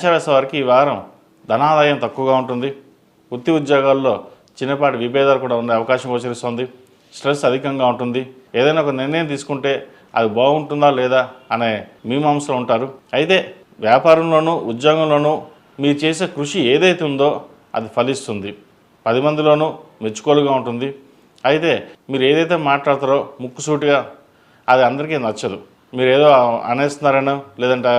మేషరాశి వారికి ఈ వారం ధనాదాయం తక్కువగా ఉంటుంది. వృత్తి ఉద్యోగాల్లో చిన్నపాటి విభేదాలు కూడా ఉండే అవకాశం గోచరిస్తుంది. స్ట్రెస్ అధికంగా ఉంటుంది. ఏదైనా ఒక నిర్ణయం తీసుకుంటే అది బాగుంటుందా లేదా అనే మీమాంసలో ఉంటారు. అయితే వ్యాపారంలోనూ ఉద్యోగంలోనూ మీరు చేసే కృషి ఏదైతే ఉందో అది ఫలిస్తుంది. 10 మందిలోనూ మెచ్చుకోలుగా ఉంటుంది. అయితే మీరు ఏదైతే మాట్లాడతారో ముక్కుసూటిగా అది అందరికీ నచ్చదు. మీరు ఏదో అనేస్తున్నారనో లేదంటే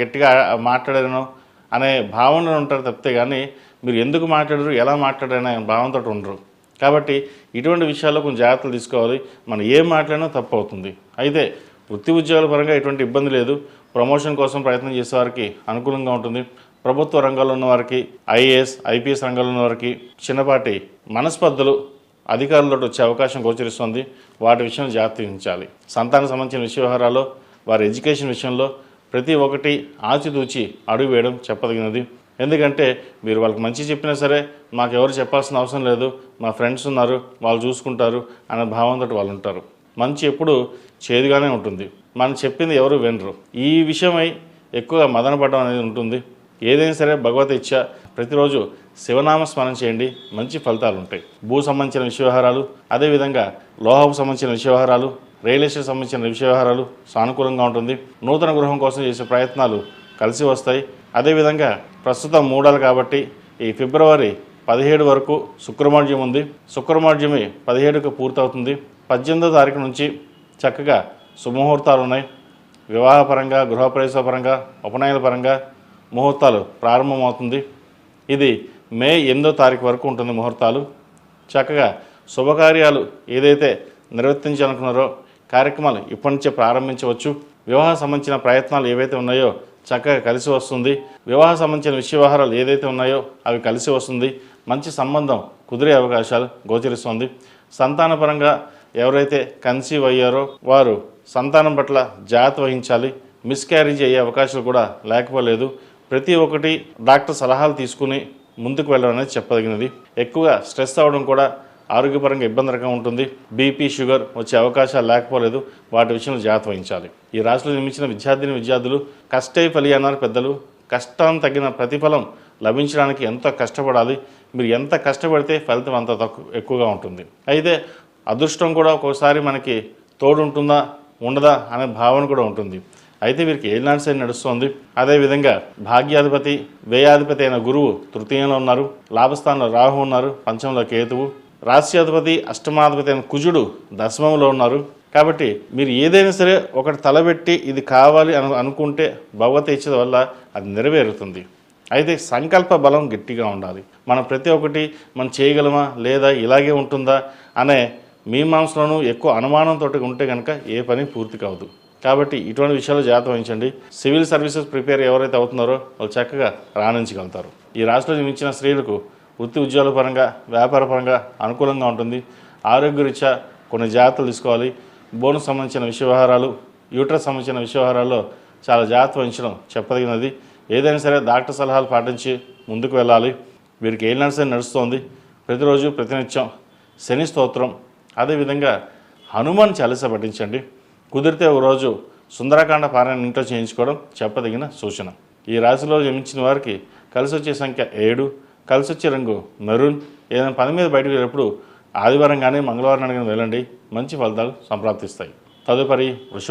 గట్టిగా మాట్లాడారనో అనే భావనలో ఉంటారు తప్పితే కానీ మీరు ఎందుకు మాట్లాడరు ఎలా మాట్లాడారనే భావనతో ఉండరు. కాబట్టి ఇటువంటి విషయాల్లో కొంచెం జాగ్రత్తలు తీసుకోవాలి. మనం ఏం మాట్లాడినా తప్పు అవుతుంది. అయితే వృత్తి ఉద్యోగాల పరంగా ఎటువంటి ఇబ్బంది లేదు. ప్రమోషన్ కోసం ప్రయత్నం చేసే వారికి అనుకూలంగా ఉంటుంది. ప్రభుత్వ రంగంలో ఉన్న వారికి ఐఏఎస్ ఐపీఎస్ రంగంలో ఉన్న వారికి చిన్నపాటి మనస్పర్ధలు అధికారులతో వచ్చే అవకాశం గోచరిస్తుంది. వాటి విషయంలో జాగ్రత్త వహించాలి. సంతానం సంబంధించిన విషయ వ్యవహారాల్లో వారి ఎడ్యుకేషన్ విషయంలో ప్రతి ఒక్కటి ఆచితూచి అడుగు వేయడం చెప్పదగినది. ఎందుకంటే మీరు వాళ్ళకి మంచి చెప్పినా సరే మాకు ఎవరు చెప్పాల్సిన అవసరం లేదు, మా ఫ్రెండ్స్ ఉన్నారు వాళ్ళు చూసుకుంటారు అనే భావంతో వాళ్ళు ఉంటారు. మంచి ఎప్పుడు చేదుగానే ఉంటుంది. మనం చెప్పింది ఎవరు వినరు. ఈ విషయమై ఎక్కువగా మదనపడడం అనేది ఉంటుంది. ఏదైనా సరే భగవత్ ఇచ్చ ప్రతిరోజు శివనామ స్మరణ చేయండి, మంచి ఫలితాలు ఉంటాయి. భూ సంబంధించిన విషయ వ్యవహారాలు, అదేవిధంగా లోహపు సంబంధించిన విషయ వ్యవహారాలు, రియల్ ఎస్టేట్ సంబంధించిన విషయ వ్యవహారాలు సానుకూలంగా ఉంటుంది. నూతన గృహం కోసం చేసే ప్రయత్నాలు కలిసి వస్తాయి. అదేవిధంగా ప్రస్తుతం మూడాలు కాబట్టి ఈ ఫిబ్రవరి 17 వరకు శుక్రమార్జ్యం ఉంది. శుక్రమార్జ్యమి 17కు పూర్తవుతుంది. 18వ తారీఖు నుంచి చక్కగా శుభముహూర్తాలు ఉన్నాయి. వివాహపరంగా, గృహప్రవేశ పరంగా, ఉపనయన పరంగా ముహూర్తాలు ప్రారంభమవుతుంది. ఇది మే 8వ తారీఖు వరకు ఉంటుంది ముహూర్తాలు. చక్కగా శుభకార్యాలు ఏదైతే నిర్వర్తించాలనుకున్నారో కార్యక్రమాలు ఇప్పటి నుంచే ప్రారంభించవచ్చు. వివాహ సంబంధించిన ప్రయత్నాలు ఏవైతే ఉన్నాయో చక్కగా కలిసి వస్తుంది. వివాహ సంబంధించిన విషయ వ్యవహారాలు ఏదైతే ఉన్నాయో అవి కలిసి వస్తుంది. మంచి సంబంధం కుదిరే అవకాశాలు గోచరిస్తుంది. సంతానపరంగా ఎవరైతే కన్సీవ్ అయ్యారో వారు సంతానం పట్ల జాగ్రత్త వహించాలి. మిస్క్యారేజ్ అయ్యే అవకాశాలు కూడా లేకపోలేదు. ప్రతి ఒక్కటి డాక్టర్ సలహాలు తీసుకుని ముందుకు వెళ్ళడం అనేది చెప్పదగినది. ఎక్కువగా స్ట్రెస్ అవ్వడం కూడా ఆరోగ్యపరంగా ఇబ్బందికరంగా ఉంటుంది. బీపీ షుగర్ వచ్చే అవకాశాలు లేకపోలేదు. వాటి విషయంలో జాగ్రత్త వహించాలి. ఈ రాశిలో జన్మించిన విద్యార్థులు కష్టే ఫలి అన్నారు పెద్దలు. కష్టం తగిన ప్రతిఫలం లభించడానికి ఎంతో కష్టపడాలి. మీరు ఎంత కష్టపడితే ఫలితం అంత ఎక్కువగా ఉంటుంది. అయితే అదృష్టం కూడా ఒక్కోసారి మనకి తోడుంటుందా ఉండదా అనే భావన కూడా ఉంటుంది. అయితే వీరికి ఏలినాటి శని నడుస్తుంది. అదేవిధంగా భాగ్యాధిపతి వ్యయాధిపతి అయిన గురువు తృతీయంలో ఉన్నారు. లాభస్థానంలో రాహు ఉన్నారు. పంచమంలో కేతువు. రాశ్యాధిపతి అష్టమాధిపతి అయిన కుజుడు దశమంలో ఉన్నారు. కాబట్టి మీరు ఏదైనా సరే ఒకటి తలబెట్టి ఇది కావాలి అనుకుంటే భగవత్ ఇచ్చే వల్ల అది నెరవేరుతుంది. అయితే సంకల్ప బలం గట్టిగా ఉండాలి. మనం ప్రతి ఒక్కటి మనం చేయగలమా లేదా ఇలాగే ఉంటుందా అనే మీమాంసలోనూ ఎక్కువ అనుమానంతో ఉంటే కనుక ఏ పని పూర్తి కావదు. కాబట్టి ఇటువంటి విషయాలు జాగ్రత్త వహించండి. సివిల్ సర్వీసెస్ ప్రిపేర్ ఎవరైతే అవుతున్నారో వాళ్ళు చక్కగా రాణించగలుగుతారు. ఈ రాశిలో జన్మించిన స్త్రీలకు వృత్తి ఉద్యోగాల పరంగా వ్యాపార పరంగా అనుకూలంగా ఉంటుంది. ఆరోగ్యరీత్యా కొన్ని జాగ్రత్తలు తీసుకోవాలి. బోనస్ సంబంధించిన విషయ వ్యవహారాలు, యూట్రస్ సంబంధించిన విషయ వ్యవహారాల్లో చాలా జాగ్రత్త వహించడం చెప్పదగినది. ఏదైనా సరే డాక్టర్ సలహాలు పాటించి ముందుకు వెళ్ళాలి. వీరికి ఏలినాటి శని నడుస్తోంది. ప్రతిరోజు ప్రతినిత్యం శని స్తోత్రం, అదేవిధంగా హనుమాన్ చాలీసా పఠించండి. కుదిరితే ఒకరోజు సుందరకాండ పారాయణ ఇంట్లో చేయించుకోవడం చెప్పదగిన సూచన. ఈ రాశిలో జన్మించిన వారికి కలిసి వచ్చే సంఖ్య 7, కలిసి వచ్చే రంగు మెరూన్. ఏదైనా పని మీద బయటకు వెళ్ళినప్పుడు ఆదివారం కానీ మంగళవారం కానీ వెళ్ళండి, మంచి ఫలితాలు సంప్రాప్తిస్తాయి. తదుపరి వృషభ